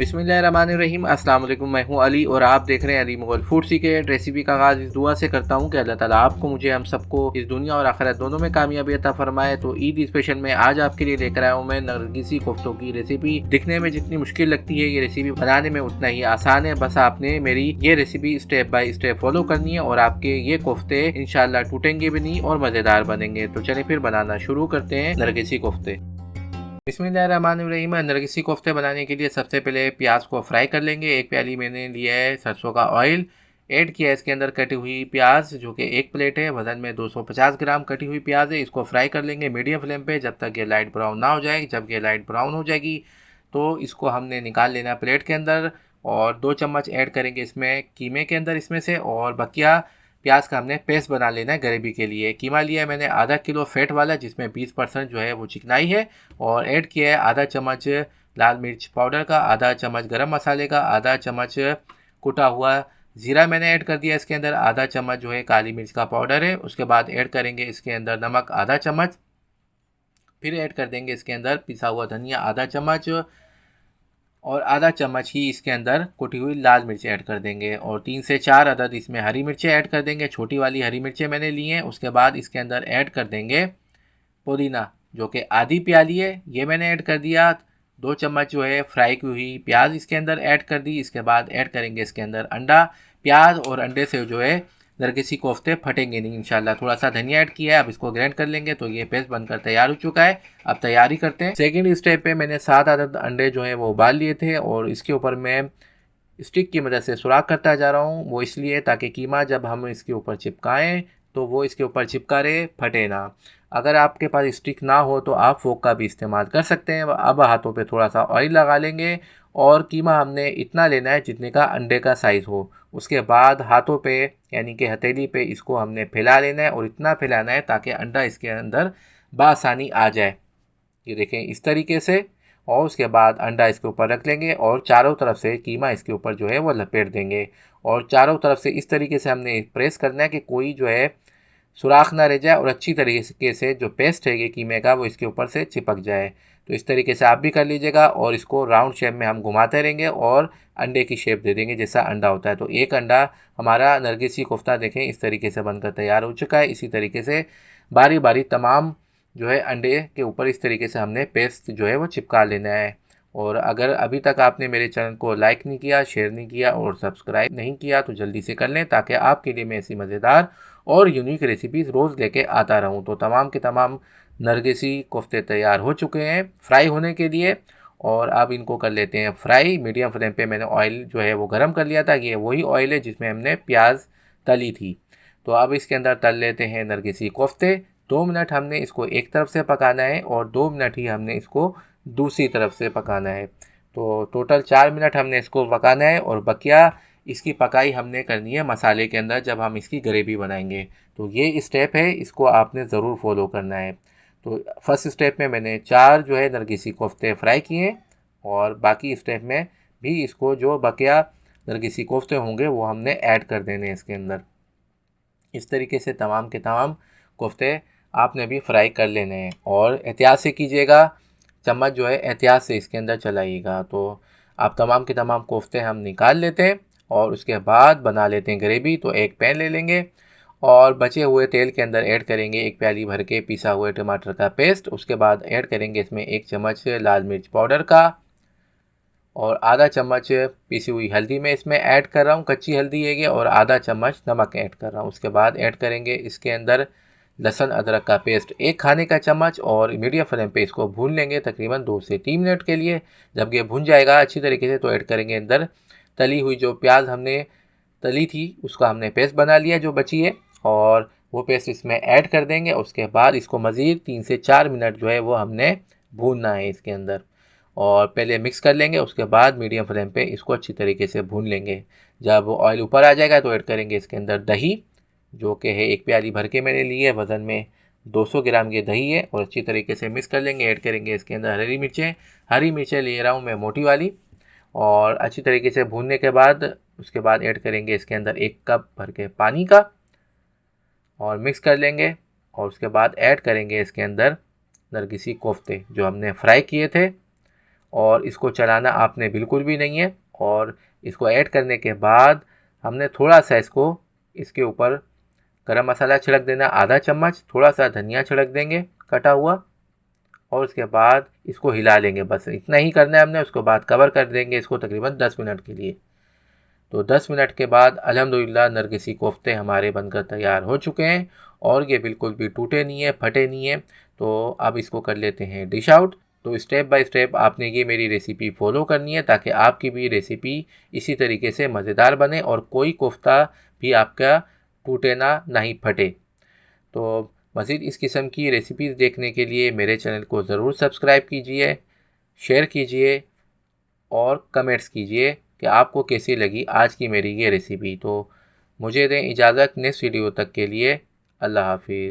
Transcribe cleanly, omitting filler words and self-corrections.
बिस्मिल्लाहिर्रहमानिर्रहीम। अस्सलाम वालेकुम। मैं हूं अली और आप देख रहे हैं Ali Mughal food secret. Recipe का आगाज़ इस दुआ से करता हूं कि अल्लाह ताला आपको, मुझे, हम सबको इस दुनिया और आखिरत दोनों में कामयाबी अता फरमाए। तो ईद स्पेशल में आज आपके लिए लेकर आया हूं मैं नरगिसी कोफ्तों की रेसिपी। दिखने में जितनी मुश्किल लगती है ये रेसिपी बनाने में उतना ही आसान है। बस आपने मेरी ये recipe step by step follow करनी है और आपके ये कोफ्ते इंशाल्लाह टूटेंगे भी नहीं और मज़ेदार बनेंगे। तो चलिए फिर बनाना शुरू करते हैं नरगिसी कोफ्ते। बिस्मिल्लाहिर्रहमानिर्रहीम। नरगिसी कोफ्ते बनाने के लिए सबसे पहले प्याज को फ्राई कर लेंगे। एक प्याली मैंने लिया है सरसों का ऑयल, ऐड किया है इसके अंदर कटी हुई प्याज जो कि एक प्लेट है। वजन में 250 ग्राम कटी हुई प्याज है। इसको फ्राई कर लेंगे मीडियम फ्लेम पे जब तक ये लाइट ब्राउन ना हो जाए। जब ये लाइट ब्राउन हो जाएगी तो इसको हमने निकाल लेना प्लेट के अंदर और 2 चम्मच ऐड करेंगे इसमें कीमे के अंदर इसमें से, और बकिया प्याज का हमने पेस्ट बना लेना है ग्रेवी के लिए। कीमा लिया है मैंने आधा किलो फैट वाला जिसमें 20% जो है वो चिकनाई है, और ऐड किया है आधा चम्मच लाल मिर्च पाउडर का, आधा चम्मच गरम मसाले का, आधा चम्मच कुटा हुआ ज़ीरा मैंने ऐड कर दिया इसके अंदर, आधा चम्मच जो है काली मिर्च का पाउडर है। उसके बाद ऐड करेंगे इसके अंदर नमक आधा चम्मच, फिर ऐड कर देंगे इसके अंदर पिसा हुआ धनिया आधा चम्मच, और आधा चम्मच ही इसके अंदर कुटी हुई लाल मिर्च ऐड कर देंगे, और 3 से 4 अदद इसमें हरी मिर्चें ऐड कर देंगे। छोटी वाली हरी मिर्चें मैंने ली हैं। उसके बाद इसके अंदर ऐड कर देंगे पुदीना जो कि आधी प्याली है, ये मैंने ऐड कर दिया। 2 चम्मच जो है फ्राई की हुई प्याज इसके अंदर ऐड कर दी। इसके बाद ऐड करेंगे इसके अंदर अंडा। प्याज और अंडे से जो है नरगिसी कोफ्ते फटेंगे नहीं इंशाल्लाह। थोड़ा सा धनिया ऐड किया है, अब इसको ग्राइंड कर लेंगे। तो ये पेस्ट बनकर तैयार हो चुका है। अब तैयारी करते हैं। सेकंड स्टेप पे मैंने 7 अदद अंडे जो है वो उबाल लिए थे, और इसके ऊपर मैं स्टिक की मदद से सुराख करता जा रहा हूँ। वो इसलिए ताकि कीमा जब हम इसके ऊपर चिपकाएं तो वो इसके ऊपर चिपका रहे, फटे ना। अगर आपके पास स्टिक ना हो तो आप फोक का भी इस्तेमाल कर सकते हैं। अब हाथों पे थोड़ा सा ऑयल लगा लेंगे, और कीमा हमने इतना लेना है जितने का अंडे का साइज़ हो। उसके बाद हाथों पे यानी कि हथेली पे इसको हमने फैला लेना है, और इतना फैलाना है ताकि अंडा इसके अंदर बआसानी आ जाए। ये देखें इस तरीके से। और उसके बाद अंडा इसके ऊपर रख लेंगे और चारों तरफ से कीमा इसके ऊपर जो है वो लपेट देंगे, और चारों तरफ से इस तरीके से हमने प्रेस करना है कि कोई जो है सुराख ना रह जाए, और अच्छी तरीके से जो पेस्ट है ये कीमे का वो इसके ऊपर से चिपक जाए। तो इस तरीके से आप भी कर लीजिएगा, और इसको राउंड शेप में हम घुमाते रहेंगे और अंडे की शेप दे देंगे जैसा अंडा होता है। तो एक अंडा हमारा नरगिसी कोफ्ता देखें इस तरीके से बनकर तैयार हो चुका है। इसी तरीके से बारी बारी तमाम जो है अंडे के ऊपर इस तरीके से हमने पेस्ट जो है वो चिपका लेना है। और अगर अभी तक आपने मेरे चैनल को लाइक नहीं किया, शेयर नहीं किया और सब्सक्राइब नहीं किया तो जल्दी से कर लें, ताकि आपके लिए मैं ऐसी मज़ेदार और यूनिक रेसिपीज़ रोज़ लेके आता रहूं। तो तमाम के तमाम नरगिसी कोफ्ते तैयार हो चुके हैं फ्राई होने के लिए, और अब इनको कर लेते हैं फ्राई। मीडियम फ्लेम पे मैंने ऑयल जो है वो गर्म कर लिया था। ये वही ऑयल है जिसमें हमने प्याज तली थी। तो अब इसके अंदर तल लेते हैं नरगिसी कोफ्ते। 2 मिनट हमने इसको एक तरफ से पकाना है, और 2 मिनट ही हमने इसको दूसरी तरफ से पकाना है। तो टोटल 4 मिनट हमने इसको पकाना है, और बकिया इसकी पकाई हमने करनी है मसाले के अंदर जब हम इसकी ग्रेवी बनाएंगे। तो ये स्टेप है, इसको आपने ज़रूर फॉलो करना है। तो फर्स्ट स्टेप में मैंने 4 जो है नरगिसी कोफ्ते फ्राई किए, और बाकी स्टेप में भी इसको जो बकिया नरगिसी कोफ्ते होंगे वो हमने ऐड कर देने हैं इसके अंदर। इस तरीके से तमाम के तमाम कोफ्ते आपने भी फ्राई कर लेने हैं, और एहतियात से कीजिएगा, चम्मच जो है एहतियात से इसके अंदर चलाइएगा। तो आप तमाम के तमाम कोफ्ते हम निकाल लेते हैं, और उसके बाद बना लेते हैं ग्रेवी। तो एक पैन ले लेंगे और बचे हुए तेल के अंदर ऐड करेंगे 1 प्याली भर के पिसा हुए टमाटर का पेस्ट। उसके बाद ऐड करेंगे इसमें 1 चम्मच लाल मिर्च पाउडर का, और आधा चम्मच पिसी हुई हल्दी मैं इसमें ऐड कर रहा हूँ, कच्ची हल्दी है ये, और आधा चम्मच नमक ऐड कर रहा हूँ। उसके बाद ऐड करेंगे इसके अंदर लहसुन अदरक का पेस्ट 1 खाने का चम्मच, और मीडियम फ्लेम पे इसको भून लेंगे तकरीबन 2 से 3 मिनट के लिए। जब ये भून जाएगा अच्छी तरीके से तो ऐड करेंगे अंदर तली हुई जो प्याज हमने तली थी उसका हमने पेस्ट बना लिया जो बची है, और वो पेस्ट इसमें ऐड कर देंगे। उसके बाद इसको मज़ीद 3 से 4 मिनट जो है वो हमने भूनना है इसके अंदर, और पहले मिक्स कर लेंगे। उसके बाद मीडियम फ्लेम पे इसको अच्छी तरीके से भून लेंगे। जब ऑयल ऊपर आ जाएगा तो ऐड करेंगे इसके अंदर दही, जो कि है 1 प्याली भर के मैंने ली है, वज़न में 200 ग्राम ये दही है, और अच्छी तरीके से मिक्स कर लेंगे। ऐड करेंगे इसके अंदर हरी मिर्चें ले रहा हूँ मैं मोटी वाली, और अच्छी तरीके से भूनने के बाद उसके बाद ऐड करेंगे इसके अंदर 1 कप भर के पानी का, और मिक्स कर लेंगे। और उसके बाद ऐड करेंगे इसके अंदर नरगिसी कोफ्ते जो हमने फ्राई किए थे, और इसको चलाना आपने बिल्कुल भी नहीं है। और इसको ऐड करने के बाद हमने थोड़ा सा इसके ऊपर गरम मसाला छिड़क देना आधा चम्मच, थोड़ा सा धनिया छिड़क देंगे कटा हुआ, और उसके बाद इसको हिला लेंगे। बस इतना ही करना है हमने। उसके बाद कवर कर देंगे इसको तकरीबन 10 मिनट के लिए। तो 10 मिनट के बाद अल्हम्दुलिल्लाह नरगिसी कोफ्ते हमारे बनकर तैयार हो चुके हैं और ये बिल्कुल भी टूटे नहीं है, फटे नहीं है। तो अब इसको कर लेते हैं डिश आउट। तो स्टेप बाय स्टेप आपने ये मेरी रेसिपी फॉलो करनी है ताकि आपकी भी रेसिपी इसी तरीके से मज़ेदार बने और कोई कोफ्ता भी आपका टूटे ना ही फटे। तो मज़ीद इस किस्म की रेसिपीज़ देखने के लिए मेरे चैनल को ज़रूर सब्सक्राइब कीजिए, शेयर कीजिए और कमेंट्स कीजिए कि आपको कैसी लगी आज की मेरी ये रेसिपी। तो मुझे दें इजाज़त नेक्स्ट वीडियो तक के लिए। अल्लाह हाफिज़।